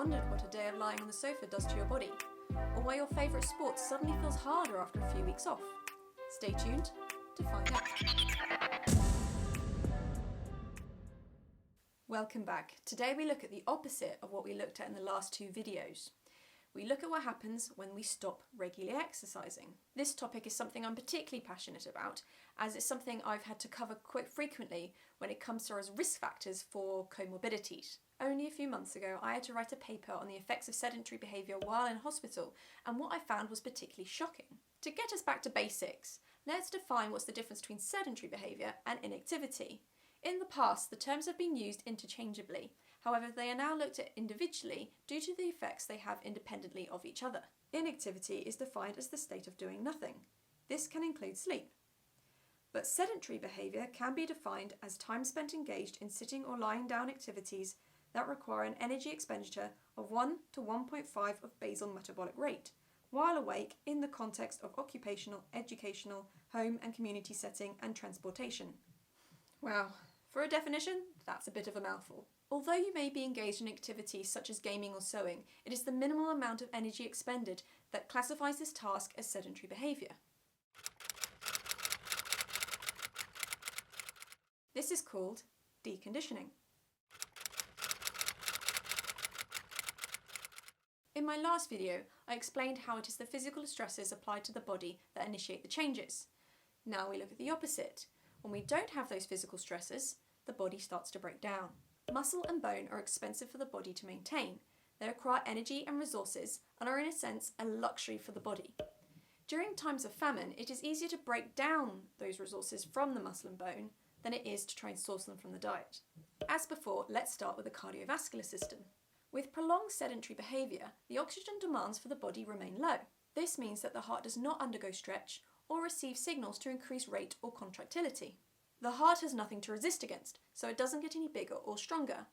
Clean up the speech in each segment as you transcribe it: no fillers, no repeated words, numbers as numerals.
wondered what a day of lying on the sofa does to your body? Or why your favourite sport suddenly feels harder after a few weeks off? Stay tuned to find out. Welcome back. Today we look at the opposite of what we looked at in the last two videos. We look at what happens when we stop regularly exercising. This topic is something I'm particularly passionate about, as it's something I've had to cover quite frequently when it comes to as risk factors for comorbidities. Only a few months ago, I had to write a paper on the effects of sedentary behaviour while in hospital, and what I found was particularly shocking. To get us back to basics, let's define what's the difference between sedentary behaviour and inactivity. In the past, the terms have been used interchangeably. However, they are now looked at individually due to the effects they have independently of each other. Inactivity is defined as the state of doing nothing. This can include sleep. But sedentary behaviour can be defined as time spent engaged in sitting or lying down activities that require an energy expenditure of 1 to 1.5 of basal metabolic rate, while awake in the context of occupational, educational, home and community setting and transportation. Wow, for a definition, that's a bit of a mouthful. Although you may be engaged in activities such as gaming or sewing, it is the minimal amount of energy expended that classifies this task as sedentary behaviour. This is called deconditioning. In my last video, I explained how it is the physical stresses applied to the body that initiate the changes. Now we look at the opposite. When we don't have those physical stresses, the body starts to break down. Muscle and bone are expensive for the body to maintain. They require energy and resources and are in a sense a luxury for the body. During times of famine, it is easier to break down those resources from the muscle and bone than it is to try and source them from the diet. As before, let's start with the cardiovascular system. With prolonged sedentary behaviour, the oxygen demands for the body remain low. This means that the heart does not undergo stretch or receive signals to increase rate or contractility. The heart has nothing to resist against, so it doesn't get any bigger or stronger.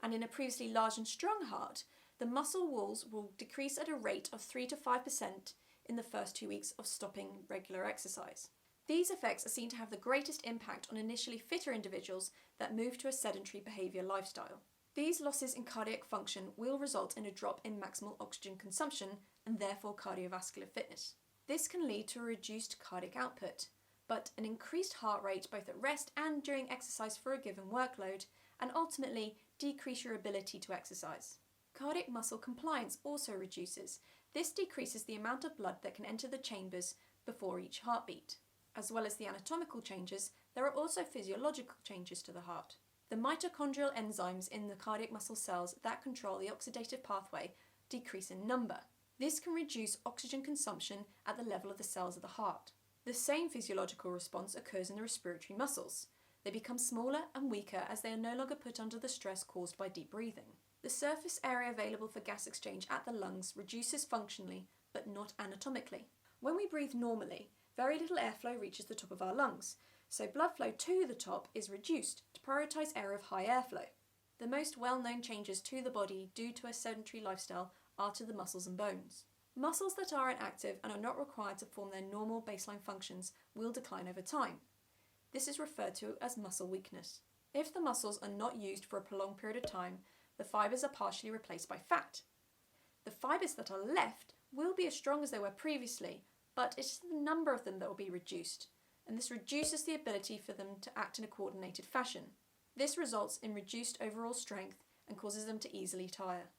And in a previously large and strong heart, the muscle walls will decrease at a rate of 3 to 5% in the first 2 weeks of stopping regular exercise. These effects are seen to have the greatest impact on initially fitter individuals that move to a sedentary behaviour lifestyle. These losses in cardiac function will result in a drop in maximal oxygen consumption and therefore cardiovascular fitness. This can lead to a reduced cardiac output, but an increased heart rate both at rest and during exercise for a given workload, and ultimately decrease your ability to exercise. Cardiac muscle compliance also reduces. This decreases the amount of blood that can enter the chambers before each heartbeat. As well as the anatomical changes, there are also physiological changes to the heart. The mitochondrial enzymes in the cardiac muscle cells that control the oxidative pathway decrease in number. This can reduce oxygen consumption at the level of the cells of the heart. The same physiological response occurs in the respiratory muscles. They become smaller and weaker as they are no longer put under the stress caused by deep breathing. The surface area available for gas exchange at the lungs reduces functionally, but not anatomically. When we breathe normally, very little airflow reaches the top of our lungs, so blood flow to the top is reduced to prioritise area of high airflow. The most well-known changes to the body due to a sedentary lifestyle are to the muscles and bones. Muscles that are inactive and are not required to perform their normal baseline functions will decline over time. This is referred to as muscle weakness. If the muscles are not used for a prolonged period of time, the fibres are partially replaced by fat. The fibres that are left will be as strong as they were previously, but it's the number of them that will be reduced, and this reduces the ability for them to act in a coordinated fashion. This results in reduced overall strength and causes them to easily tire.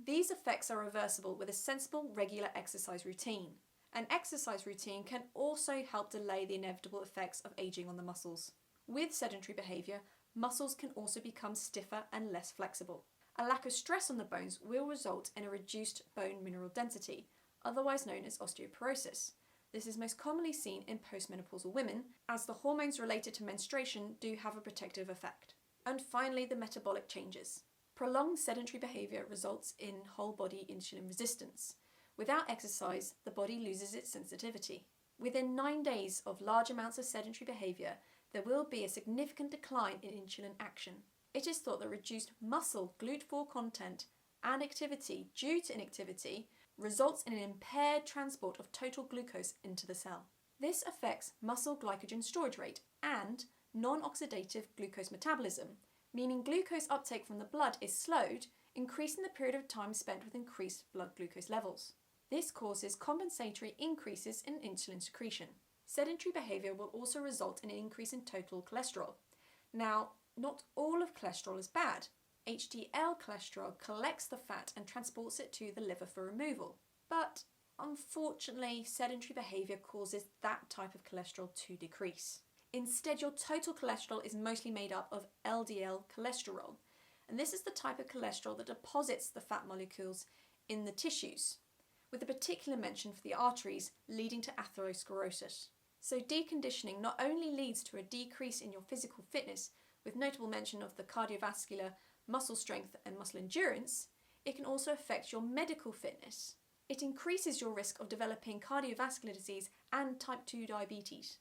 These effects are reversible with a sensible, regular exercise routine. An exercise routine can also help delay the inevitable effects of aging on the muscles. With sedentary behaviour, muscles can also become stiffer and less flexible. A lack of stress on the bones will result in a reduced bone mineral density, otherwise known as osteoporosis. This is most commonly seen in postmenopausal women, as the hormones related to menstruation do have a protective effect. And finally, the metabolic changes. Prolonged sedentary behaviour results in whole body insulin resistance. Without exercise, the body loses its sensitivity. Within 9 days of large amounts of sedentary behaviour, there will be a significant decline in insulin action. It is thought that reduced muscle GLUT4 content and activity due to inactivity results in an impaired transport of total glucose into the cell. This affects muscle glycogen storage rate and non-oxidative glucose metabolism, meaning glucose uptake from the blood is slowed increasing the period of time spent with increased blood glucose levels. This causes compensatory increases in insulin secretion. Sedentary behaviour will also result in an increase in total cholesterol. Now, not all of cholesterol is bad. HDL cholesterol collects the fat and transports it to the liver for removal. But unfortunately, sedentary behaviour causes that type of cholesterol to decrease. Instead, your total cholesterol is mostly made up of LDL cholesterol, and this is the type of cholesterol that deposits the fat molecules in the tissues, with a particular mention for the arteries, leading to atherosclerosis. So deconditioning not only leads to a decrease in your physical fitness, with notable mention of the cardiovascular, muscle strength and muscle endurance, it can also affect your medical fitness. It increases your risk of developing cardiovascular disease and type 2 diabetes.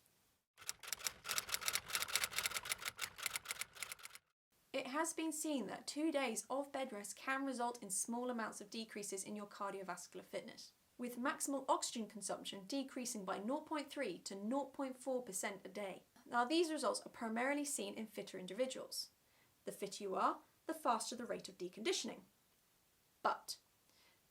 It has been seen that 2 days of bed rest can result in small amounts of decreases in your cardiovascular fitness, with maximal oxygen consumption decreasing by 0.3 to 0.4% a day. Now, these results are primarily seen in fitter individuals. The fitter you are, the faster the rate of deconditioning. But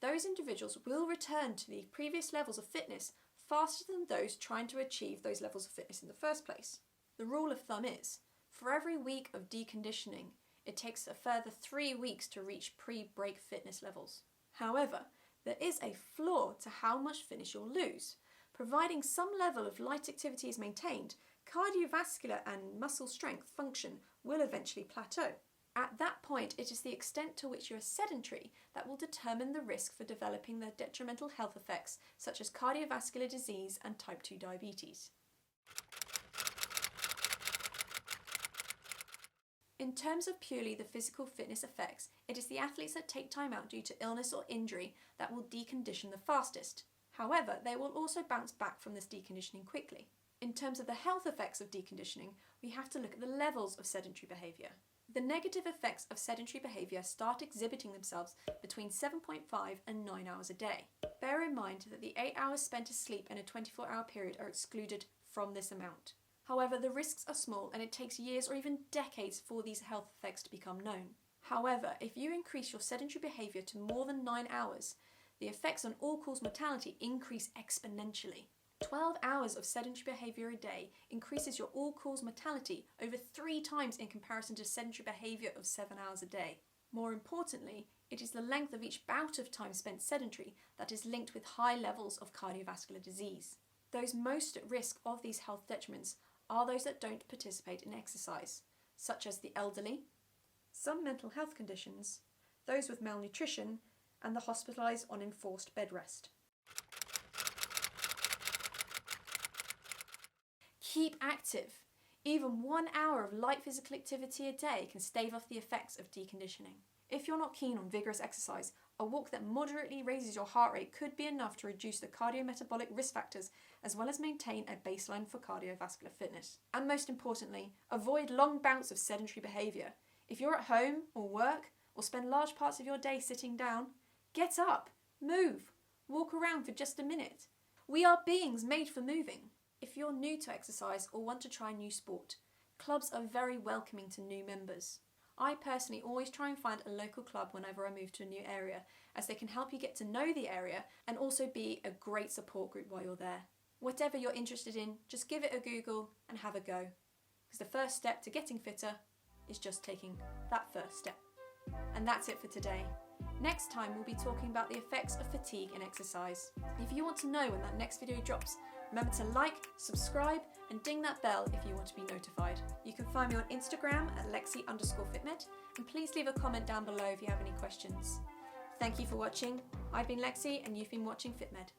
those individuals will return to the previous levels of fitness faster than those trying to achieve those levels of fitness in the first place. The rule of thumb is, for every week of deconditioning, it takes a further 3 weeks to reach pre-break fitness levels. However, there is a flaw to how much fitness you'll lose. Providing some level of light activity is maintained, cardiovascular and muscle strength function will eventually plateau. At that point, it is the extent to which you are sedentary that will determine the risk for developing the detrimental health effects such as cardiovascular disease and type 2 diabetes. In terms of purely the physical fitness effects, it is the athletes that take time out due to illness or injury that will decondition the fastest. However, they will also bounce back from this deconditioning quickly. In terms of the health effects of deconditioning, we have to look at the levels of sedentary behaviour. The negative effects of sedentary behaviour start exhibiting themselves between 7.5 and 9 hours a day. Bear in mind that the 8 hours spent asleep in a 24-hour period are excluded from this amount. However, the risks are small and it takes years or even decades for these health effects to become known. However, if you increase your sedentary behaviour to more than 9 hours, the effects on all-cause mortality increase exponentially. 12 hours of sedentary behaviour a day increases your all-cause mortality over 3 times in comparison to sedentary behaviour of 7 hours a day. More importantly, it is the length of each bout of time spent sedentary that is linked with high levels of cardiovascular disease. Those most at risk of these health detriments are those that don't participate in exercise, such as the elderly, some mental health conditions, those with malnutrition, and the hospitalised on enforced bed rest. Keep active. Even 1 hour of light physical activity a day can stave off the effects of deconditioning. If you're not keen on vigorous exercise, a walk that moderately raises your heart rate could be enough to reduce the cardiometabolic risk factors as well as maintain a baseline for cardiovascular fitness. And most importantly, avoid long bouts of sedentary behaviour. If you're at home or work or spend large parts of your day sitting down, get up, move, walk around for just a minute. We are beings made for moving. If you're new to exercise or want to try a new sport, clubs are very welcoming to new members. I personally always try and find a local club whenever I move to a new area, as they can help you get to know the area and also be a great support group while you're there. Whatever you're interested in, just give it a Google and have a go. Because the first step to getting fitter is just taking that first step. And that's it for today. Next time we'll be talking about the effects of fatigue in exercise. If you want to know when that next video drops, remember to like, subscribe and ding that bell if you want to be notified. You can find me on Instagram at Lexi_FitMed and please leave a comment down below if you have any questions. Thank you for watching. I've been Lexi and you've been watching FitMed.